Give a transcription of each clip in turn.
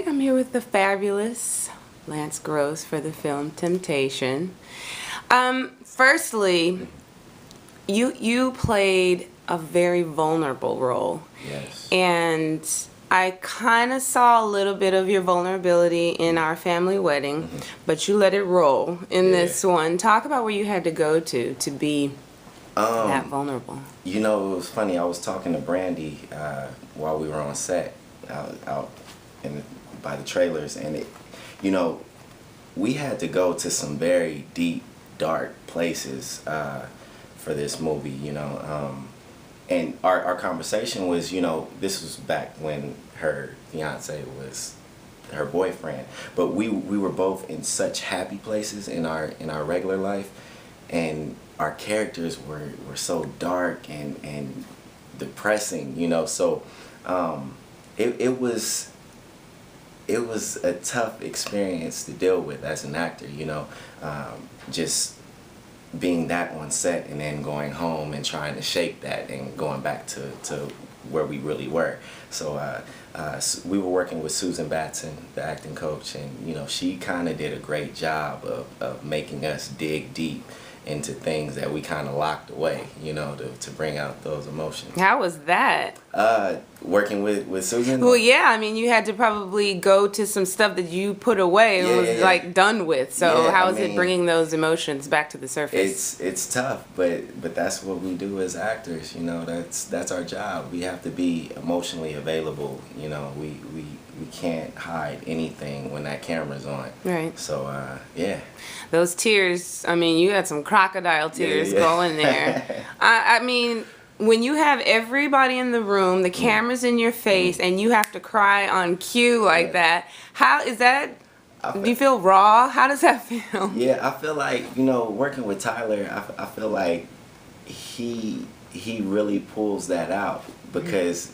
tonight I'm here with the fabulous Lance Gross for the film Temptation. Firstly, you played a very vulnerable role. Yes. And I kind of saw a little bit of your vulnerability in Our Family Wedding, but you let it roll in this one. Talk about where you had to go to be that vulnerable. You know, it was funny. I was talking to Brandy while we were on set out by the trailers, and we had to go to some very deep, dark places for this movie. And our conversation was, this was back when her fiance was her boyfriend, but we were both in such happy places in our regular life, and our characters were so dark and depressing, so it was a tough experience to deal with as an actor, just being that on set and then going home and trying to shake that and going back to where we really were. So we were working with Susan Batson, the acting coach, and she kind of did a great job of making us dig deep into things that we kind of locked away, to bring out those emotions. How was that? Working with Susan? Well, yeah, I mean, you had to probably go to some stuff that you put away and was like done with. So how is it bringing those emotions back to the surface? It's tough, but that's what we do as actors. That's our job. We have to be emotionally available. We can't hide anything when that camera's on. Right. So Those tears, I mean, you had some crocodile tears going there. I mean, when you have everybody in the room, the camera's in your face, and you have to cry on cue like that, how is that? Do you feel raw? How does that feel? Yeah, I feel like, working with Tyler, I feel like he really pulls that out, because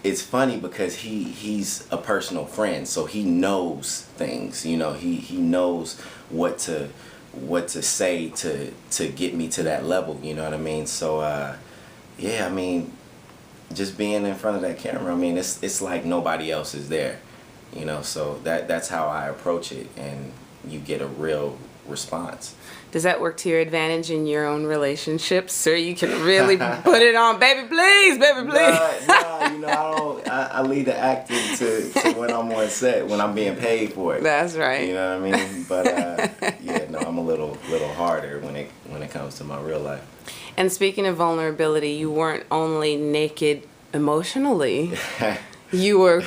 it's funny because he's a personal friend, so he knows things. He knows what to say to get me to that level. You know what I mean? So I mean, just being in front of that camera, I mean, it's like nobody else is there. So that's how I approach it, and you get a real response. Does that work to your advantage in your own relationships, so you can really put it on, baby, please, baby, please? No, I leave the acting to when I'm on set, when I'm being paid for it. That's right. You know what I mean? But I'm a little harder when it comes to my real life. And speaking of vulnerability, you weren't only naked emotionally. You were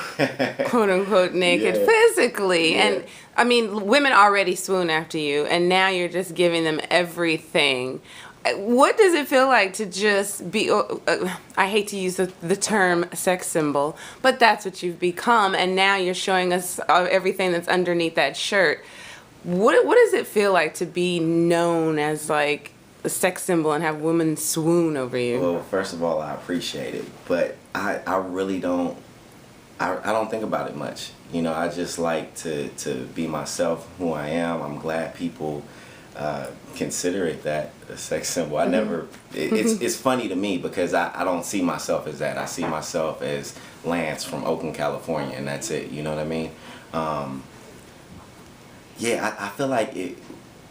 quote unquote naked physically. And I mean, women already swoon after you, and now you're just giving them everything. What does it feel like to just be, I hate to use the term sex symbol, but that's what you've become, and now you're showing us everything that's underneath that shirt. What does it feel like to be known as like a sex symbol and have women swoon over you? Well, first of all, I appreciate it, but I really don't. I don't think about it much. I just like to be myself, who I am. I'm glad people consider it that, a sex symbol. I never, it's funny to me because I don't see myself as that. I see myself as Lance from Oakland, California, and that's it. You know what I mean? I feel like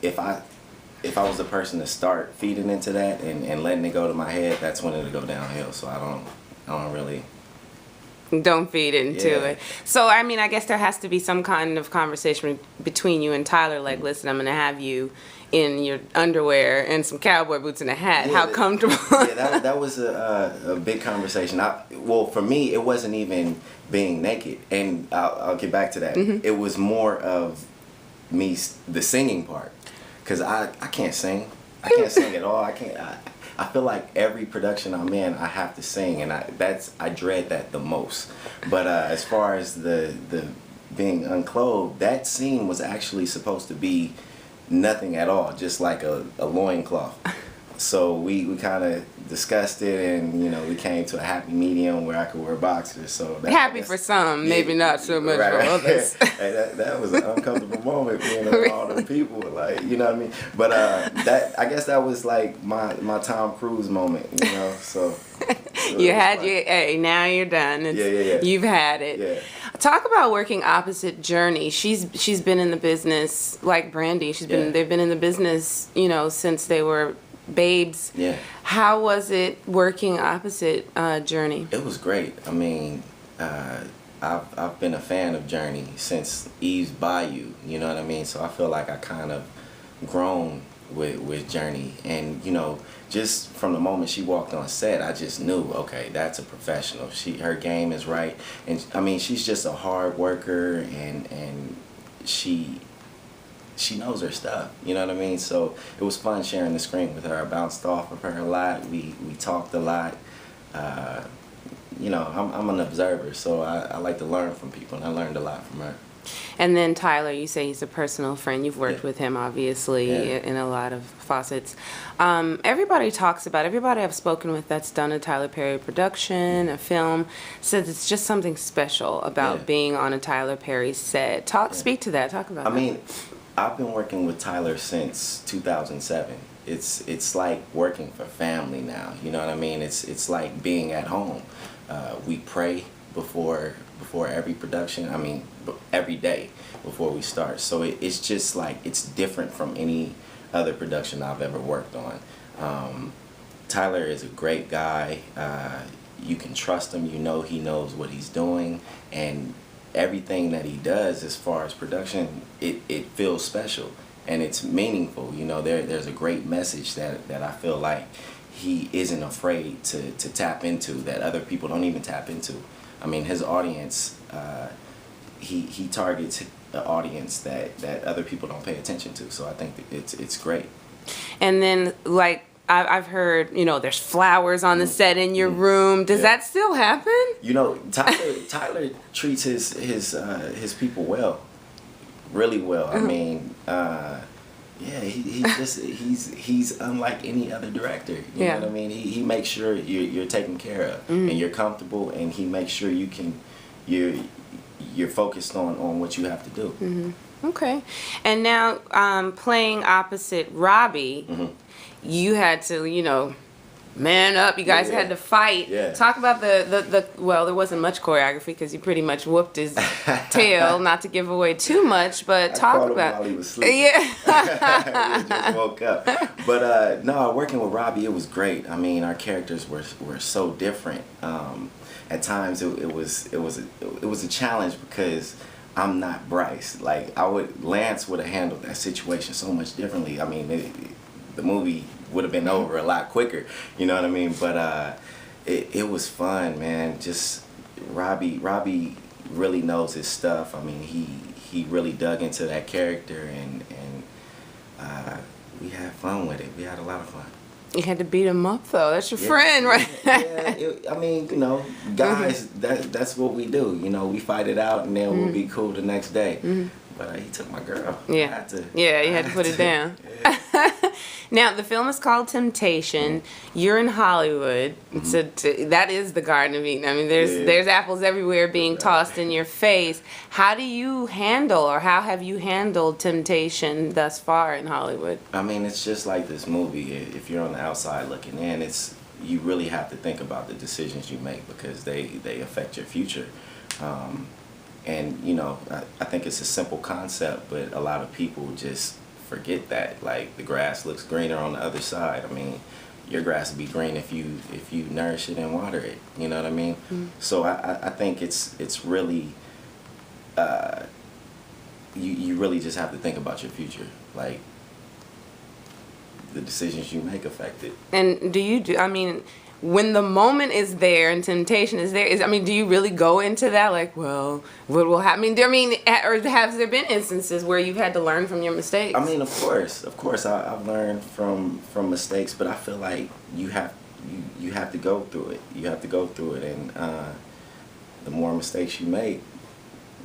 if I was the person to start feeding into that and letting it go to my head, that's when it'll go downhill. So I don't really. Don't feed into it. So, I mean, I guess there has to be some kind of conversation between you and Tyler, like, listen, I'm going to have you in your underwear and some cowboy boots and a hat. How comfortable? That was a big conversation. Well, for me, it wasn't even being naked, and I'll get back to that. It was more of me, the singing part, because I can't sing. I can't sing at all. I feel like every production I'm in, I have to sing, and I dread that the most. But as far as the being unclothed, that scene was actually supposed to be nothing at all, just like a loincloth. So we kind of discussed it, and you know, we came to a happy medium where I could wear boxers. So Happy for some, maybe not so much for others. Hey, that was an uncomfortable moment being around all the people, like, you know what I mean. But that, I guess that was like my Tom Cruise moment, you know. So you had your, hey, now you're done. Yeah. You've had it. Yeah. Talk about working opposite Journey. She's been in the business like Brandy. They've been in the business, you know, since they were babes. Yeah. How was it working opposite Journey? It was great. I mean, I've been a fan of Journey since Eve's Bayou. You know what I mean? So I feel like I kind of grown with Journey, and you know, just from the moment she walked on set, I just knew, okay, that's a professional. Her game is right, and I mean, she's just a hard worker, and she knows her stuff. You know what I mean? So it was fun sharing the screen with her. I bounced off of her a lot. We talked a lot. You know, I'm an observer, so I like to learn from people, and I learned a lot from her. And then Tyler, you say he's a personal friend. You've worked with him, obviously, in a lot of facets. Everybody I've spoken with that's done a Tyler Perry production, a film, says it's just something special about being on a Tyler Perry set. Speak to that. Talk about that. I mean, I've been working with Tyler since 2007. It's like working for family now. You know what I mean? It's like being at home. We pray before every production. I mean, every day before we start. So it's just like, it's different from any other production I've ever worked on. Tyler is a great guy. You can trust him. You know he knows what he's doing, and everything that he does as far as production, it feels special and it's meaningful. You know, there's a great message that I feel like he isn't afraid to tap into, that other people don't even tap into. I mean, his audience, he targets an audience that other people don't pay attention to. So I think that it's great. And then, like, I've heard, you know, there's flowers on the set in your room. Does that still happen? You know, Tyler treats his people well, really well. I mean, he's unlike any other director. You know what I mean? He makes sure you're taken care of and you're comfortable, and he makes sure you're focused on what you have to do. Okay. And now, playing opposite Robbie, you had to, you know, man up. You guys had to fight. Talk about well, there wasn't much choreography because he pretty much whooped his tail, not to give away too much, but talk about. While he was sleeping. He just woke up. But no, working with Robbie, it was great. I mean, our characters were so different. At times, it was a challenge because I'm not Bryce. Like, Lance would have handled that situation so much differently. I mean, the movie would have been over a lot quicker, you know what I mean? But it was fun, man. Just Robbie really knows his stuff. I mean, he really dug into that character, and we had fun with it. We had a lot of fun. You had to beat him up, though. That's your friend, right? I mean, you know, guys, that's what we do. You know, we fight it out, and then we'll be cool the next day. But he took my girl. You had to put it down. Now, the film is called Temptation. You're in Hollywood. So that is the Garden of Eden. I mean, there's apples everywhere being tossed in your face. How do you handle, or how have you handled temptation thus far in Hollywood? I mean, it's just like this movie. If you're on the outside looking in, you really have to think about the decisions you make, because they affect your future. And, you know, I think it's a simple concept, but a lot of people just forget that. Like, the grass looks greener on the other side. I mean, your grass will be green if you nourish it and water it. You know what I mean? So I think it's really, you really just have to think about your future. Like, the decisions you make affect it. And I mean, when the moment is there and temptation is there, do you really go into that, like, well, what will happen? Or have there been instances where you've had to learn from your mistakes? I mean, of course, I've learned from mistakes, but I feel like you have to go through it. You have to go through it, and the more mistakes you make,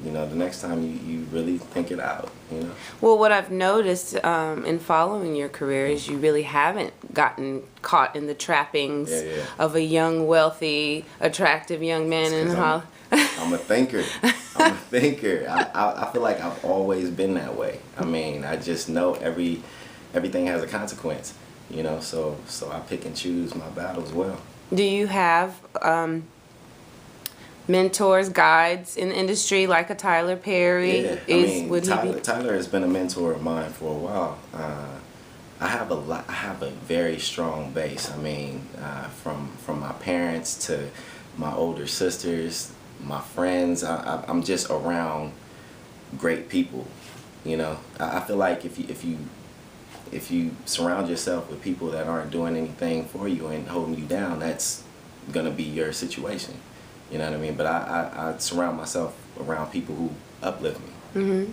you know, the next time you really think it out, you know. Well, what I've noticed in following your career is you really haven't gotten caught in the trappings of a young, wealthy, attractive young man in Hollywood. I'm a thinker. I'm a thinker. I feel like I've always been that way. I mean, I just know everything has a consequence, you know. So I pick and choose my battles well. Do you have mentors, guides in the industry like a Tyler Perry? Yeah, I mean, Tyler has been a mentor of mine for a while. I have a very strong base. I mean, from my parents to my older sisters, my friends. I'm just around great people. You know, I feel like if you surround yourself with people that aren't doing anything for you and holding you down, that's gonna be your situation. You know what I mean? But I surround myself around people who uplift me. Mm-hmm.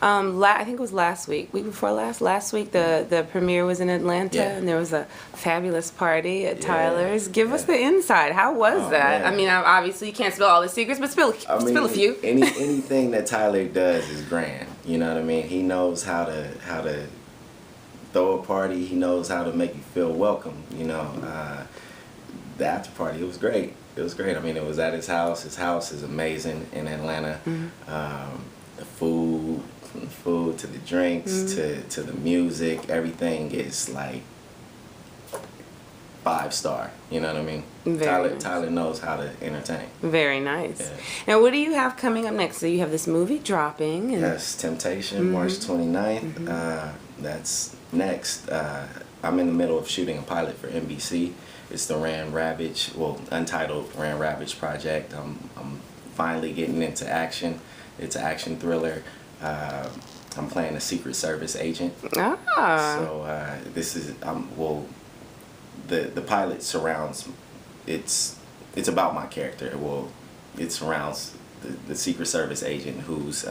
I think it was last week before last week, the premiere was in Atlanta, and there was a fabulous party at Tyler's. Give us the inside. How was that? Man. I mean, obviously you can't spill all the secrets, but spill a few. Anything that Tyler does is grand. You know what I mean? He knows how to throw a party. He knows how to make you feel welcome. You know, the after party, it was great. It was great. I mean, it was at his house. His house is amazing in Atlanta. Mm-hmm. The food, from the food to the drinks to the music, everything is like 5-star. You know what I mean? Tyler knows how to entertain. Very nice. Yeah. Now, what do you have coming up next? So you have this movie dropping. And yes, Temptation, March 29th. That's next. I'm in the middle of shooting a pilot for NBC. It's the Rand Ravage, untitled Rand Ravage project. I'm finally getting into action. It's an action thriller. I'm playing a Secret Service agent. So this is the pilot surrounds. It's about my character. It surrounds the Secret Service agent who's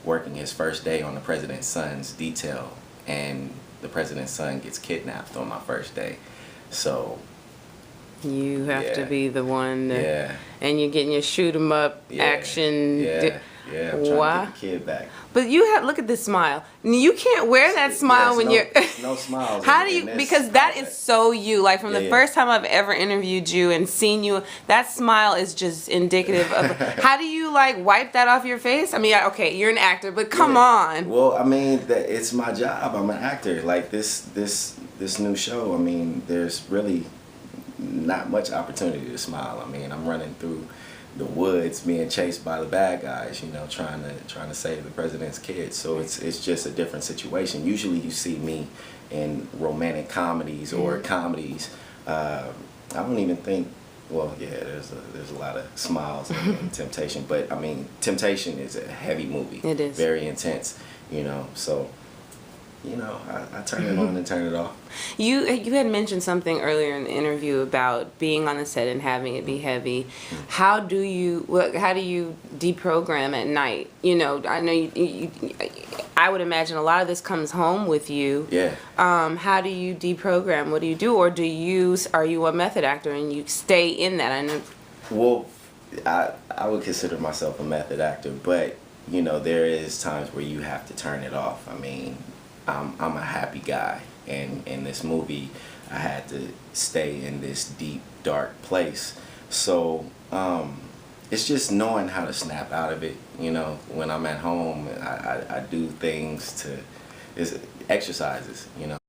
working his first day on the president's son's detail, and the president's son gets kidnapped on my first day. So you have to be the one. And you're getting your shoot 'em up action. I'm trying to get the kid back. But look at this smile. You can't wear that smile when you're. No smiles. How do you? Because that is so you. Like from the first time I've ever interviewed you and seen you, that smile is just indicative of. How do you like wipe that off your face? I mean, okay, you're an actor, but come on. Well, I mean, it's my job. I'm an actor. Like this new show. I mean, there's really not much opportunity to smile. I mean, I'm running through the woods being chased by the bad guys, you know, trying to save the president's kids. So it's just a different situation. Usually you see me in romantic comedies or comedies. I don't even think, there's a lot of smiles in Temptation, but I mean, Temptation is a heavy movie. It is. Very intense, you know, so you know, I turn it on and turn it off. You had mentioned something earlier in the interview about being on the set and having it be heavy. How do you deprogram at night? You know, I know I would imagine a lot of this comes home with you. Yeah. How do you deprogram? What do you do, or are you a method actor and you stay in that? I know. Well, I would consider myself a method actor, but you know, there is times where you have to turn it off. I mean, I'm a happy guy, and in this movie I had to stay in this deep, dark place. So it's just knowing how to snap out of it. You know, when I'm at home, I do things it's exercises, you know.